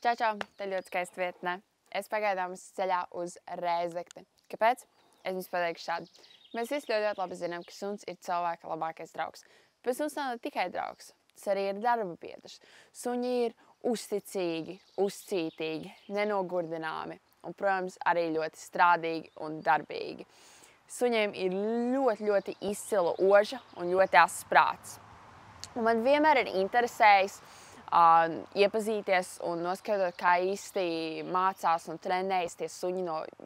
Čau, čau, te ļoti skaista vietne. Es pagaidām esmu ceļā uz Rēzekni. Kāpēc? Es jums pateikšu šādi. Mēs visi ļoti labi zinām, ka suns ir cilvēka labākais draugs. Bet suns nav ne tikai draugs, tas arī ir darba biedrs. Suņi ir uzticīgi, uzcītīgi, nenogurdināmi un, protams, arī ļoti strādīgi un darbīgi. Suņiem ir ļoti izcila oža un ļoti asas prāts. Un man vienmēr ir interesējis iepazīties un noskaidrot, kā īsti mācās un trenējas tie suņi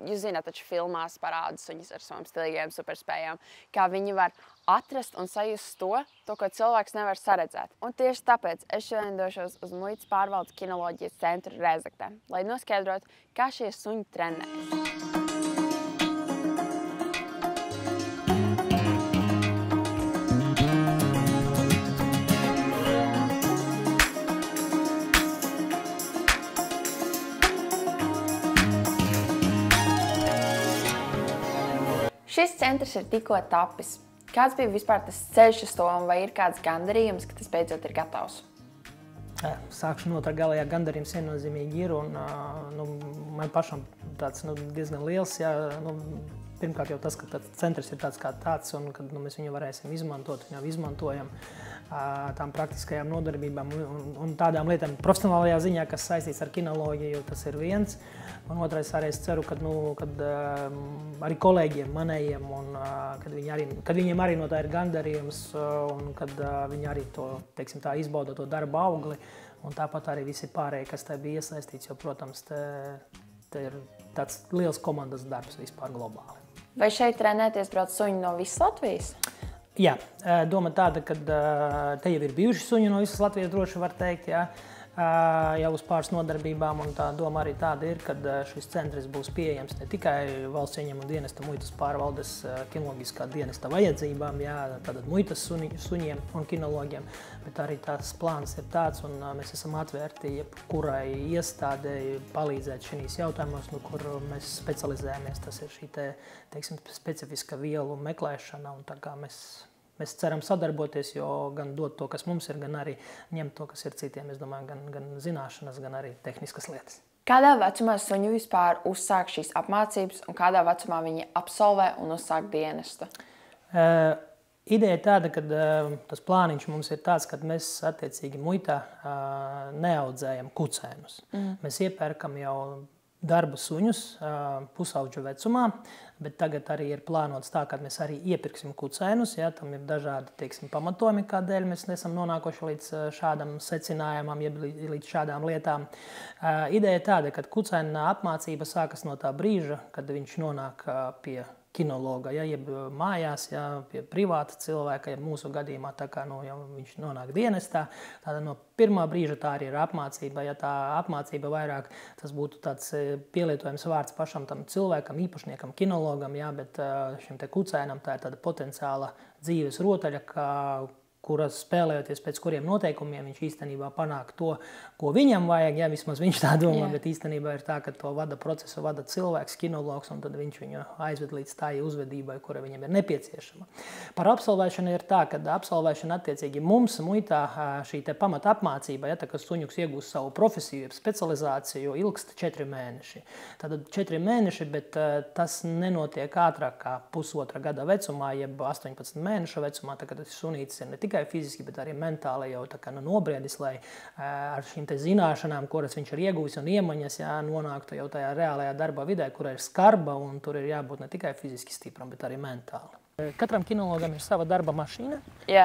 jūs zināt, taču filmās parāda suņus ar savām stilīgajām superspējām, kā viņi var atrast un sajust to, ko cilvēks nevar saredzēt. Un tieši tāpēc es šodien došos uz Muitas pārvaldes kinoloģijas centru Rēzeknē, lai noskaidrotu, kā šie suņi trenējas. Šis centrs ir tikko tapis. Kāds bija vispār tas ceļš uz to, un vai ir kāds gandarījums, ka tas beidzot ir gatavs? Sākšu no tā galējā gandarījums viennozīmīgi ir, un man pašam tāds diezgan liels. Pirmkārt jau tas, ka tāds centrs ir tāds kā tāds, un kad mēs viņu varēsim izmantot, viņu izmantojam tām praktiskajām nodarbībām un tādām lietām profesionālajā ziņā, kas saistīts ar kinoloģiju, tas ir viens. Un otrais arī es ceru, kad arī kolēģiem manējiem, un kad viņiem arī no tā ir gandarījums, un kad viņi arī to, teiksim tā, izbauda to darba augli, un tāpat arī visi pārējie, kas tā bija iesaistīts, jo, protams, te ir tāds liels komandas darbs vispār globāli. Vai šeit trenēties brauc suņi no visas Latvijas? Jā, doma tāda, ka te jau ir bijuši suņi no visas Latvijas, droši var teikt, jā. Jau uz pāris nodarbībām, un tā doma arī tāda ir, ka šis centrs būs pieejams ne tikai valsts ieņēmuma dienesta muitas pārvaldes kinoloģiskā dienesta vajadzībām, jā, tātad muitas suņiem un kinoloģiem, bet arī tās plāns ir tāds, un mēs esam atvērti jebkurai iestādei palīdzēt šīs jautājumos, kur mēs specializējamies. Tas ir šī teiksim, specifiska vielu meklēšana, un tā kā mēs ceram sadarboties, jo gan dot to, kas mums ir, gan arī ņemt to, kas ir citiem. Es domāju, gan zināšanas, gan arī tehniskas lietas. Kādā vecumā suņi vispār uzsāk šīs apmācības un kādā vecumā viņi absolvē un uzsāk dienestu? Ideja ir tāda, ka tas plāniņš mums ir tāds, ka mēs attiecīgi muitā neaudzējam kucēnus. Mēs iepērkam jau darba suņus pusauģu vecumā, bet tagad arī ir plānots tā, ka mēs arī iepirksim kucēnus. Ja, tam ir dažādi, teiksim, pamatojumi, kādēļ mēs nesam nonākuši līdz šādam secinājumam, jeb līdz šādām lietām. Ideja ir tāda, ka kucēna apmācība sākas no tā brīža, kad viņš nonāk pie kinologa, ja, jeb mājās, ja, pie privāta cilvēka, ja mūsu gadījumā tā kā jau viņš nonāk dienestā. Tāda no pirmā brīža tā arī ir apmācība. Ja tā apmācība vairāk, tas būtu tāds pielietojams vārds pašam tam cilvēkam, īpašniekam, kinologam, ja, bet šim te kucēnam tā ir tāda potenciāla dzīves rotaļa, kuras spēlējoties pēc kuriem noteikumiem viņš īstenībā panāk to, ko viņam vajag, ja vismaz viņš tā domā, bet īstenībā ir tā, ka to procesu vada cilvēks, kinologs, un tad viņš viņu aizved līdz tā uzvedībai, kura viņam ir nepieciešama. Par absolvēšanu ir tā, ka absolvēšana attiecīgi mums muitā šī te pamata apmācība, ja, tā, ka suņuks iegūst savu profesiju, specializāciju, ilgst 4 mēneši. Tātad 4 mēneši, bet tas nenotiek ātrāk kā pusotra gada vecumā, jeb 18 mēnešu vecumā, tā, kad tas sunītis ir ne tikai fiziski, bet arī mentāli jau tā kā nobriedis, lai ar šīm te zināšanām, kuras viņš ir iegūs un iemaņas, nonāktu jau tajā reālajā darba vidē, kur ir skarba, un tur ir jābūt ne tikai fiziski stipram, bet arī mentāli. Katram kinologam ir sava darba mašīna,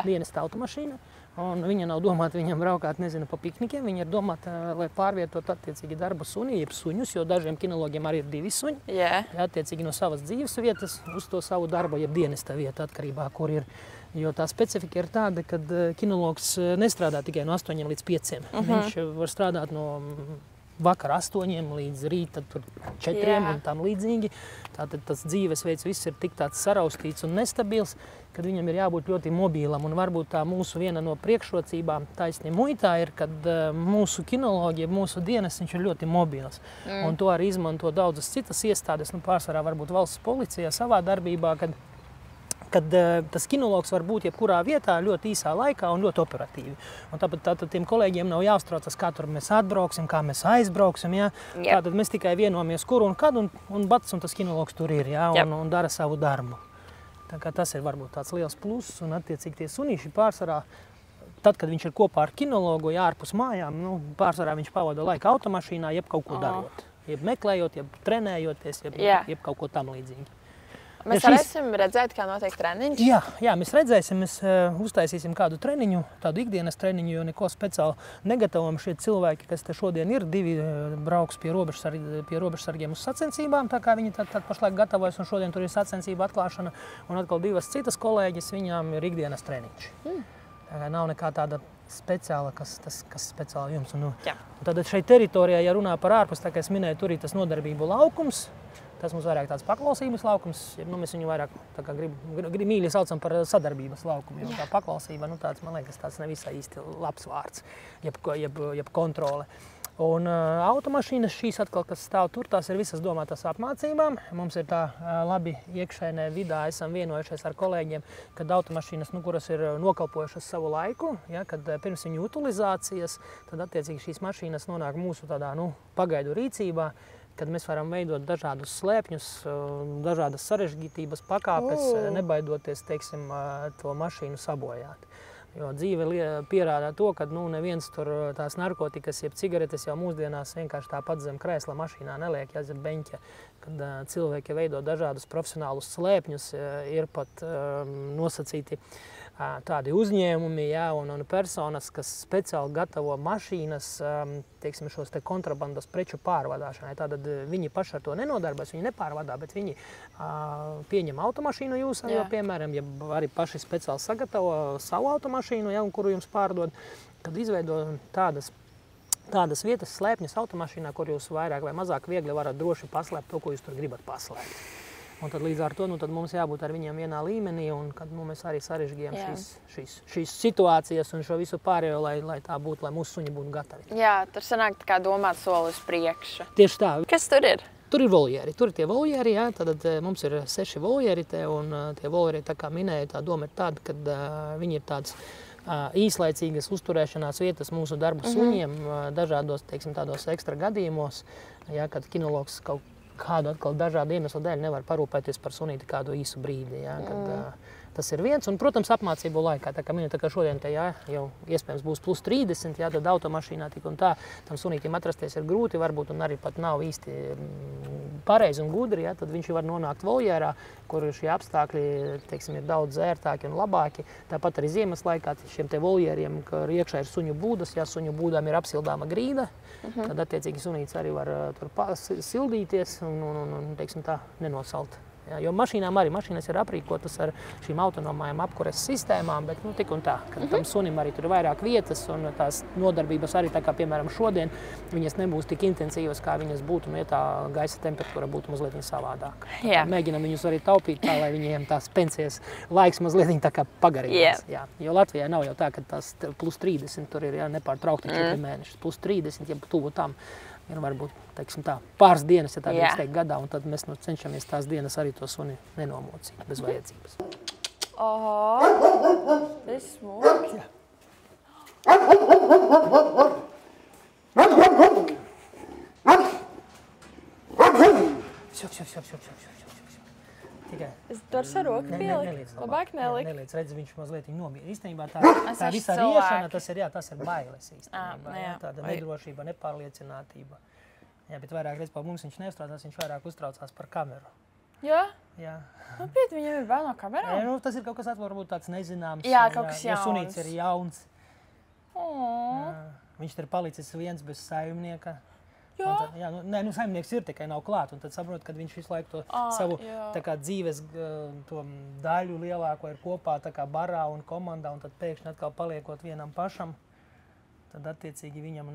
dienesta automašīna, un viņa nav domāta viņam braukāt, nezinu, pa piknikiem, viņa ir domāta, lai pārvietot attiecīgi darba suni, jeb suņus, jo dažiem kinologiem arī ir 2 suņi, attiecīgi no savas dzīves vietas uz to savu darbu, jeb dienesta vietu atkarībā, kur ir. Jo tā specifika ir tāda, ka kinologs nestrādā tikai no 8 līdz 5. Viņš var strādāt no vakara 8 līdz rīta 4 un tam līdzīgi. Tātad tas dzīvesveids viss ir tik tāds saraustīts un nestabils, kad viņam ir jābūt ļoti mobīlam. Un varbūt tā mūsu viena no priekšrocībām taisnība muitā ir, kad mūsu kinoloģija, mūsu dienas, viņš ir ļoti mobils. Un to arī izmanto daudzas citas iestādes, pārsvarā varbūt valsts policijā savā darbībā, kad kad tas kinologs var būt jebkurā vietā ļoti īsā laikā un ļoti operatīvi. Un tāpat tiem kolēģiem nav jāuztraucas, kā tur mēs atbrauksim, kā mēs aizbrauksim. Ja? Tātad mēs tikai vienojamies, kur un kad, un bats, un tas kinologs tur ir, ja? un dara savu darbu. Tā kā tas ir varbūt tāds liels pluss, un attiecīgi tie sunīši pārsvarā, tad, kad viņš ir kopā ar kinologu, ja ārpus mājām, pārsvarā viņš pavada laiku automašīnā, jeb kaut ko darot. Jeb meklējot, jeb trenējoties, jeb kaut ko tam līdzīgi. Mēs varēsim redzēt, kā notiek treniņš? Jā, mēs redzēsim, mēs uztaisīsim kādu treniņu, tādu ikdienas treniņu, jo neko speciāli negatavam šie cilvēki, kas te šodien ir, 2 brauks pie robežsargiem uz sacensībām, tā kā viņi tad pašlaik gatavojas, un šodien tur ir sacensība atklāšana, un atkal 2 citas kolēģis, viņām ir ikdienas treniņš. Tā kā nav nekā tāda speciāla, kas speciāli jums. Un tad šeit teritorijā, ja runā par ārpus, tā kā es minēju, tur ir tas nodarbību laukums. Tas mums vairāk tāds paklausības laukums. Mēs viņu vairāk mīļi saucam par sadarbības laukumu. Jo tā paklausība, tāds, man liekas, tāds nevisai īsti labs vārds, jeb kontrole. Un automašīnas šīs atkal, kas stāv tur, tās ir visas domātas apmācībām. Mums ir tā labi iekšēnē vidā, esam vienojušies ar kolēģiem, kad automašīnas, kuras ir nokalpojušas savu laiku, ja, kad pirms viņu utilizācijas, tad attiecīgi šīs mašīnas nonāk mūsu tādā, pagaidu rīcībā, kad mēs varam veidot dažādus slēpņus, dažādas sarežģītības pakāpes, nebaidoties, teiksim, to mašīnu sabojāt. Jo dzīve pierādā to, ka neviens tur tās narkotikas, jeb cigaretes jau mūsdienās vienkārši tāpat zem krēsla mašīnā neliek, ja zem beņķa. Kad cilvēki veido dažādus profesionālus slēpņus, ir pat nosacīti tādi uzņēmumi, un personas, kas speciāli gatavo mašīnas, teiksim, šos te kontrabandas preču pārvadāšanai. Tātad viņi paši ar to nenodarbojas, viņi nepārvadā, bet viņi pieņem automašīnu jūsā, piemēram, ja arī paši speciāli sagatavo savu automašīnu, kuru jums pārdod, kad izveido tādas vietas slēpņas automašīnā, kur jūs vairāk vai mazāk viegli varat droši paslēpt to, ko jūs tur gribat paslēpt. Un tad līdz ar to tad mums jābūt ar viņiem vienā līmenī, un kad mēs arī sarežģījām šīs situācijas un šo visu pārējo, lai tā būtu, lai mūsu suņi būtu gatavi. Jā, tur sanāk tā kā domāt soli uz priekšu. Tieši tā. Kas tur ir? Tur ir voljeri. Tur ir tie voljeri, tad mums ir 6 voljeri te, un tie voljeri, tā kā minēja, tā doma ir tāda, kad viņi ir tāds īslaicīgas uzturēšanās vietas mūsu darbu suņiem, dažādos, teiksim, tādos ekstra gadījumos, kad kinologs kādu atkal dažādu iemeslu dēļ nevar parūpēties par sunīti kādu īsu brīdi, kad tas ir viens. Un, protams, apmācību laikā, tā kā šodien te, jau iespējams būs plus 30, tad automašīnā tik un tā tam sunītim atrasties ir grūti, varbūt, un arī pat nav īsti pareizi un gudri, tad viņš var nonākt voljērā, kur šie apstākļi, teiksim, ir daudz ērtāki un labāki. Tāpat arī ziemas laikā šiem te voljēriem, kur iekšā ir suņu būdas, suņu būdām ir apsildāma grīda, tad attiecīgi sunīts arī var tur sildīties un teiksim tā, nenosalt. Jo mašīnas ir aprīkotas ar šīm autonomajām apkures sistēmām, bet tik un tā, ka tam sunim arī tur ir vairāk vietas, un tās nodarbības arī tā kā, piemēram, šodien, viņas nebūs tik intensīvas, kā viņas būtu, ja tā gaisa temperatūra būtu mazliet savādāka. Mēģinam viņus arī taupīt tā, lai viņiem tās pensijas laiks mazliet tā kā pagarinās. Jo Latvijā nav jau tā, ka tās plus 30 tur ir nepārtraukti 4 mēnešus. Plus 30, ja tuvu tam. Ir varbūt, teiksim tā, pāris dienas, ja tā drīkst teikt, gadā, un tad mēs cenšamies tās dienas arī to suni nenomocīt bez vajadzības. Oho, tas smuki. Es varu ar roku pielikt? Labāk nelikt? Neliec, redzi, viņš mazliet nobīja. Īstenībā tā visā riešana, tas ir bailes īstenībā. Tāda nedrošība, nepārliecinātība. Bet vairāk redz, pa mums viņš neuztraucās, viņš vairāk uztraucās par kameru. Jā? Jā. Piet, viņam ir bail no kamerām? Tas ir kaut kas varbūt tāds nezināms. Jā, kaut kas jauns. Jo sunīts ir jauns. Viņš ir palicis viens bez saimnieka. Saimnieks ir, tikai nav klāt, un tad saprot, kad viņš visu laiku to savu dzīves to daļu lielāko ir kopā barā un komandā, un tad pēkšņi atkal paliekot vienam pašam, tad attiecīgi viņam,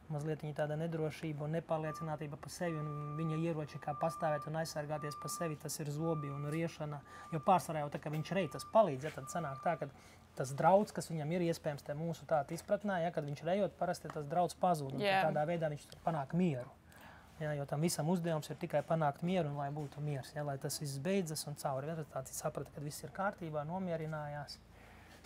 mazliet viņa tāda nedrošība un nepārliecinātība pa sevi, un viņa ieroči kā pastāvēt un aizsargāties pa sevi, tas ir zobi un riešana, jo pārsvarā jau tā, ka viņš rei, tas palīdz, tad sanāk tā, ka tas drauds, kas viņam ir iespējams te mūsu tāda izpratnē, kad viņš rejot, parasti tas drauds pazūd, un tādā veidā viņš panāk mieru. Jā, jo tam visam uzdevums ir tikai panākt mieru un lai būtu miers, jā, lai tas viss beidzas un cauri realitāti saprata, ka viss ir kārtībā, nomierinājās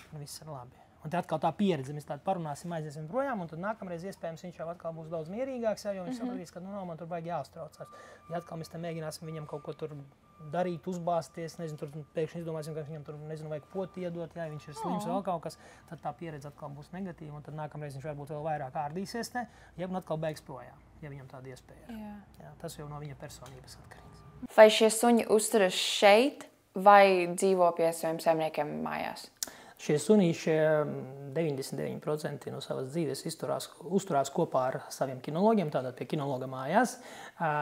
un viss ir labi. Un te atkal tā pieredze, mēs tādu parunāsim, aiziesim projām, un tad nākamreiz iespējams viņš jau atkal būs daudz mierīgāks, jā, jo viņš sapratīs, ka nav man tur baigi jāuztraucās. Ja atkal mēs te mēģināsim viņam kaut ko tur darīt, uzbāzties, nezinu, tur pēkšņi izdomāsim, ka viņam tur, nezinu, vajag poti iedot, jā, viņš ir slims vēl kaut kas, tad tā pieredze atkal būs negatīva, un tad nākamreiz viņš varbūt vēl vairāk ārdīsies te, ja un atkal beigs projām, ja viņam tāda iespēja ir. Jā, tas jau no viņa personības atkarīgs. Vai šie suņi uzturas šeit vai dzīvo pie saviem saimniekiem mājās? Šie sunīši 99% no savas dzīves uzturās kopā ar saviem kinologiem, tātad pie kinologa mājās.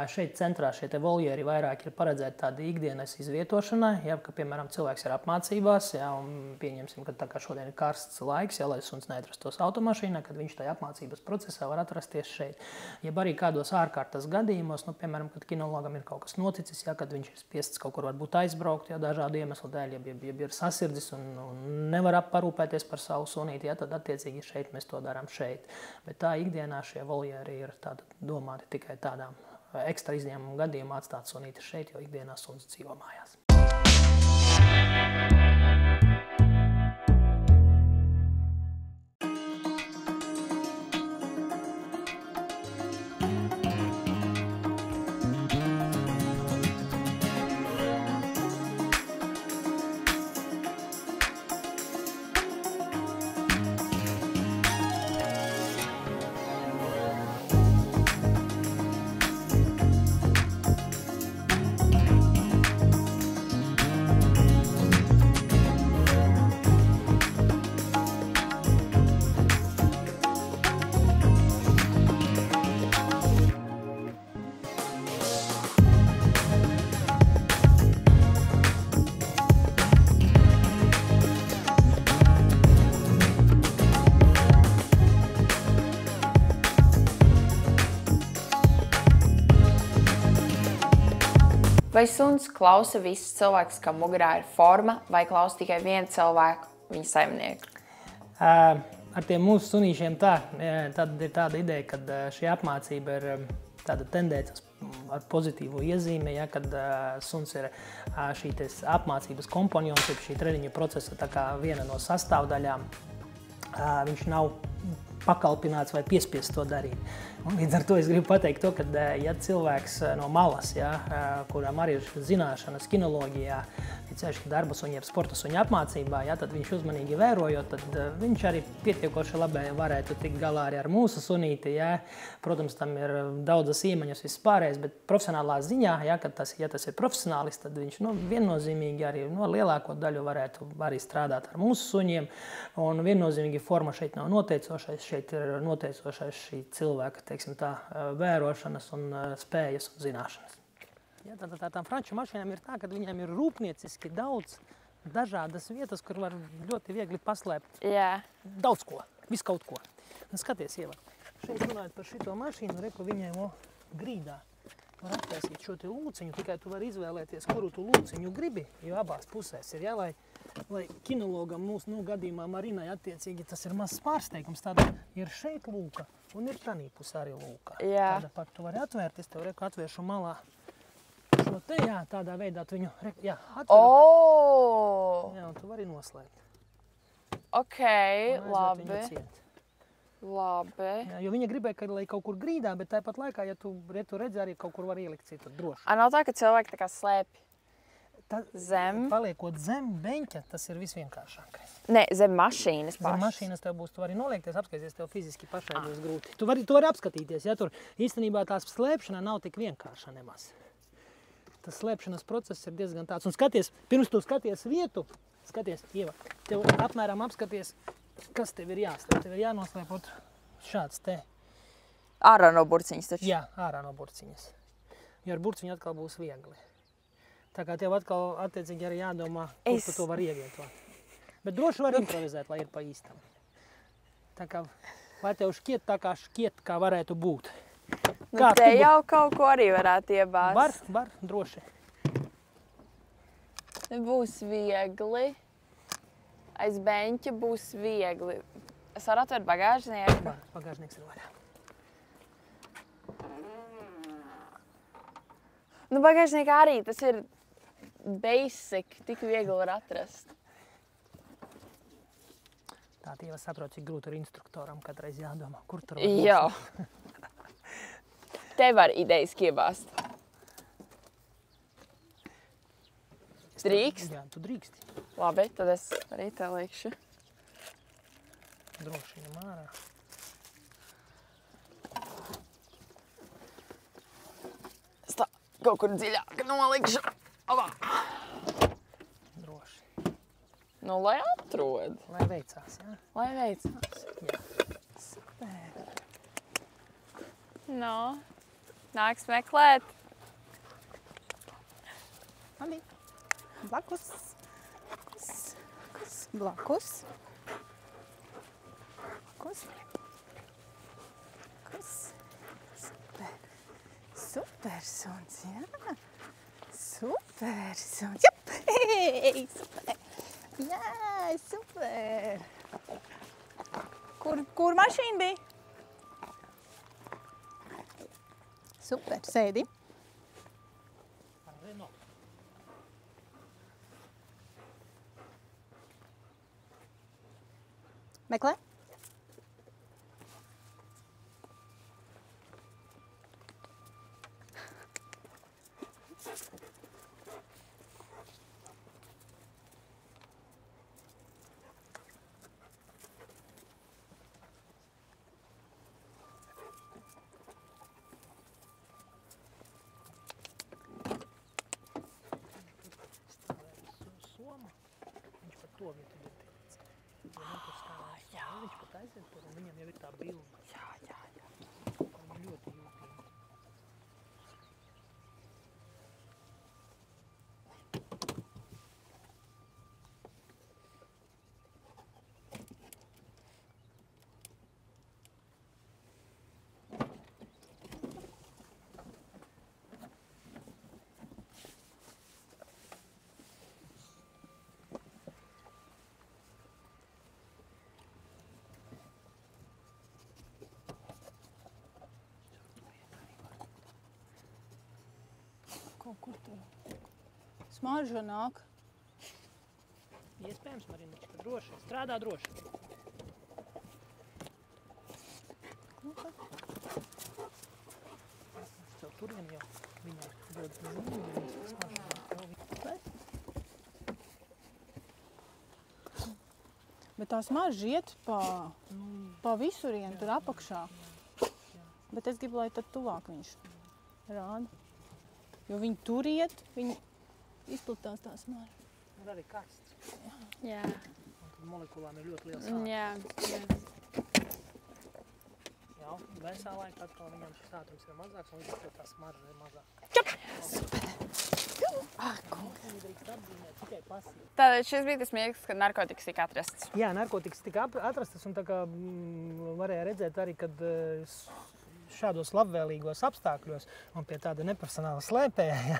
Šeit centrā šie te voljeri vairāk ir paredzēti tādi ikdienas izvietošanai, ja, ka, piemēram, cilvēks ir apmācībās, ja, un pieņemsim, ka tā kā šodien ir karsts laiks, ja, lai suns neatrastos automašīnā, kad viņš tajā apmācības procesā var atrasties šeit. Ja arī kādos ārkārtas gadījumos, nu, piemēram, kad kinologam ir kaut kas noticis, ja, kad viņš ir spiests kaut kur varbūt aizbraukt, ja, dažādu iemeslu dēļ, ja ir sasirdzis un nevar parūpēties par savu sunīti, ja, tad attiecīgi šeit mēs to darām šeit. Bet tā ikdienā šie voljeri ir domāti tikai tādām ekstra izņēmumu gadījumā atstāt sunīti šeit, jo ikdienā suns dzīvo mājās. Vai suns klausa visus cilvēkus, kam mugurā ir forma, vai klausa tikai vienu cilvēku, viņa saimnieku? Ar tiem mūsu sunīšiem tad ir tāda ideja, ka šī apmācība ir tāda tendence ar pozitīvu iezīmi, ja, kad suns ir šī apmācības komponents, šī treniņu procesa tā kā viena no sastāvdaļām. Viņš nav pakalpināts vai piespiests to darīt. Un līdz ar to es gribu pateikt to, ka ja cilvēks no malas, ja, kurām arī ir zināšanas kinoloģijā, ceļš darba suņiem, sporta suņu apmācībā, ja, tad viņš uzmanīgi vērojot, tad viņš arī pietiekoši labi varētu tikt galā arī ar mūsu sunīti. Ja. Protams, tam ir daudzas iemaņas vispārējais, bet profesionālā ziņā, ja tas ir profesionālis, tad viņš viennozīmīgi arī lielāko daļu varētu arī strādāt ar mūsu suņiem. Un viennozīmīgi forma šeit nav noteicošais, šeit ir noteicošais šī cilvēka, teiksim tā, vērošanas un spējas un zināšanas. Ja, tām franču mašīnām ir tā, ka viņām ir rūpnieciski daudz dažādas vietas, kur var ļoti viegli paslēpt daudz ko, visu kaut ko. Un skaties, Ieva, šeit runājot par šito mašīnu, reku viņai grīdā var attaisīt šo te lūciņu, tikai tu vari izvēlēties, kuru tu lūciņu gribi, jo abās pusēs ir, ja, lai kinologam mūsu gadījumā Marinai attiecīgi tas ir mazs pārsteigums, tāda ir šeit lūka un ir tanī pusē arī lūka. Tāda pat tu vari atvērt, es tev reku atvēršu malā. Šo te, jā, tādā veidā tu viņu, jā, atveru. Jā, un tu vari noslēgt. Ok, labi. Labi. Jā, jo viņa gribēja, lai kaut kur grīdā, bet tāpat laikā, ja tu redzi, arī kaut kur var ielikt citu droši. Nav tā, ka cilvēki tā kā slēpj zem? Paliekot zem beņķa, tas ir visvienkāršākais. Nē, zem mašīnas pašas. Zem mašīnas tev būs, tu vari noliekties, apskatīties, tev fiziski pašai būs grūti. Tu vari apskatīties, ja tur īstenībā tās slēpšana nav tik vienkārša nemaz. Tas slēpšanas process ir diezgan tāds. Un skaties, pirms tu skaties vietu, skaties, Ieva, tev apmēram apskaties, kas tev ir jāslēp. Tev ir jānoslēpot šāds te. Ārā no burciņas taču? Jā, ārā no burciņas. Jo ar burciņu atkal būs viegli. Tā kā tev atkal attiecīgi arī jādomā, kur tu to var ievietot. Bet droši var improvizēt, lai ir pa īstam. Tā kā, lai tev šķiet tā kā šķiet, kā varētu būt. Te jau kaut ko arī varētu iebāzt. Var, droši. Būs viegli. Aiz beņķa būs viegli. Es varu atvērt bagāžnieku? Bagāžnieks ir vaļā. Nu, bagāžniekā arī tas ir basic, tik viegli var atrast. Tā tie var saprot, cik grūti ir instruktoram katreiz jādomā, kur tur var Jā. Te var idejas iebāzt. Drīkst? Jā, tu drīksti. Labi, tad es arī te likšu. Droši ņem ārā. Es tā kaut kur dziļāk nolikšu. Abā. Droši. Nu, lai atrod. Lai veicās, jā? Lai veicās. Jā. Super. No, nāks meklēt. Labi. Blakus. Blakus. Blakus. Blakus. Super. Super suns, jā. Super suns. Jop! Hei, super. Jā, super. Kur mašīna bija? Super, sēdi. Meklē? Soma, viņš pat to vietu ir teicis. Viņš pat aiziet tur, un viņam jau ir tā bilde. Jā. Viņam ļoti jūtīgi. Kaut kur tur smarža nāk. Iespējams, Marinička, droši. Strādā droši. Tev turien jau viņai dod zīmi, smarža. Bet tā smarža iet pa visurienu tur apakšā. Bet es gribu, lai tad tuvāk viņš rāda. Jo viņi tur iet, viņi izplatās tā smarža. Un arī karsts. Jā. Un tad molekulām ir ļoti liels ātrums. Jā. Jā, vēsā laikā atkal viņam šis ātrums ir mazāks, un līdz ar to tā smarža ir mazāka. Viņi drīkst apzīmēt tikai pasīvi. Tātad šis bija tas mirklis, kad narkotikas tika atrasts. Jā, narkotikas tika atrastas, un tā kā varēja redzēt arī, kad šādos labvēlīgos apstākļos un pie tāda neprofesionāla slēpēja,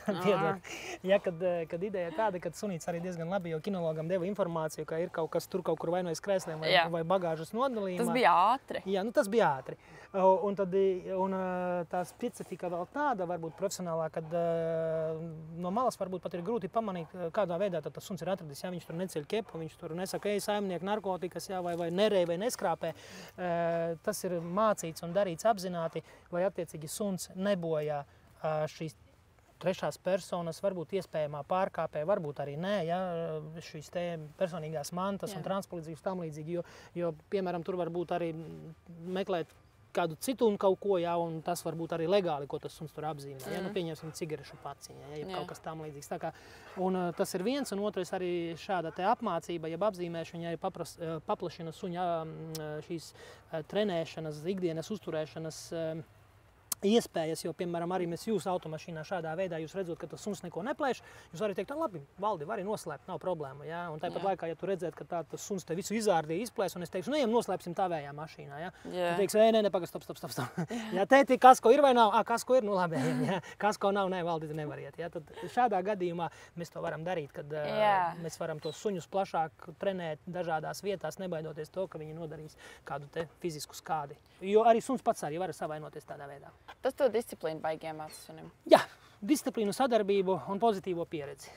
kad ideja tāda, ka sunīts arī diezgan labi, jo kinologam deva informāciju, ka ir kaut kas tur kaut kur vai no aiz krēsliem vai bagāžas nodalījumā. Tas bija ātri. Jā, nu tas bija ātri. Un tā specifika vēl tāda, varbūt profesionālā, kad no malas varbūt pat ir grūti pamanīt, kādā veidā tas suns ir atradis. Ja viņš tur neceļ ķepu, viņš tur nesaka, ej saimnieki narkotikas, jā, vai nerej vai neskrāpē. Tas ir mācīts un darīts apzināti, lai attiecīgi suns nebojā šīs trešās personas, varbūt iespējamā pārkāpē, varbūt arī nē, ja, šīs te personīgās mantas un transpolīdzīgas tam līdzīgi, jo, piemēram, tur varbūt arī meklēt kādu citu un kaut ko, jā, un tas var būt arī legāli, ko tas suns tur apzīmē. Ja? Nu, pieņemsim cigarešu paciņa, ja, kaut kas tam līdzīgs. Tā kā, un tas ir viens, un otrais arī šāda te apmācība, jeb apzīmēšana, ja paplašina suņa šīs trenēšanas, ikdienas uzturēšanas iespējas, jo, piemēram, arī mēs jūsu automašīnā šādā veidā, jūs redzot, ka tas suns neko neplēš, jūs varat teikt, labi, Valdi, vari noslēpt, nav problēma, jā, un tāpat laikā, ja tu redzēt, ka tas suns te visu izārdīja, izplēs, un es teikšu, ejam noslēpsim tavējā mašīnā, jā. Tu teiksi, nē, pagaid, stop. Jā, tēti, kasko ir vai nav? Kasko ir, nu labi, jā, kasko nav, nē, Valdi, tu nevariet, jā. Tad šādā gadījumā mēs to varam darīt, kad mēs varam tos suņus plašāk trenēt dažādās vietās, nebaidoties to, ka viņi nodarīs kādu te fizisku skādi. Jo arī suns pats arī var savainoties tādā veidā. Tas to disciplīnu baigi iemāca sunim. Jā, disciplīnu, sadarbību un pozitīvo pieredzi.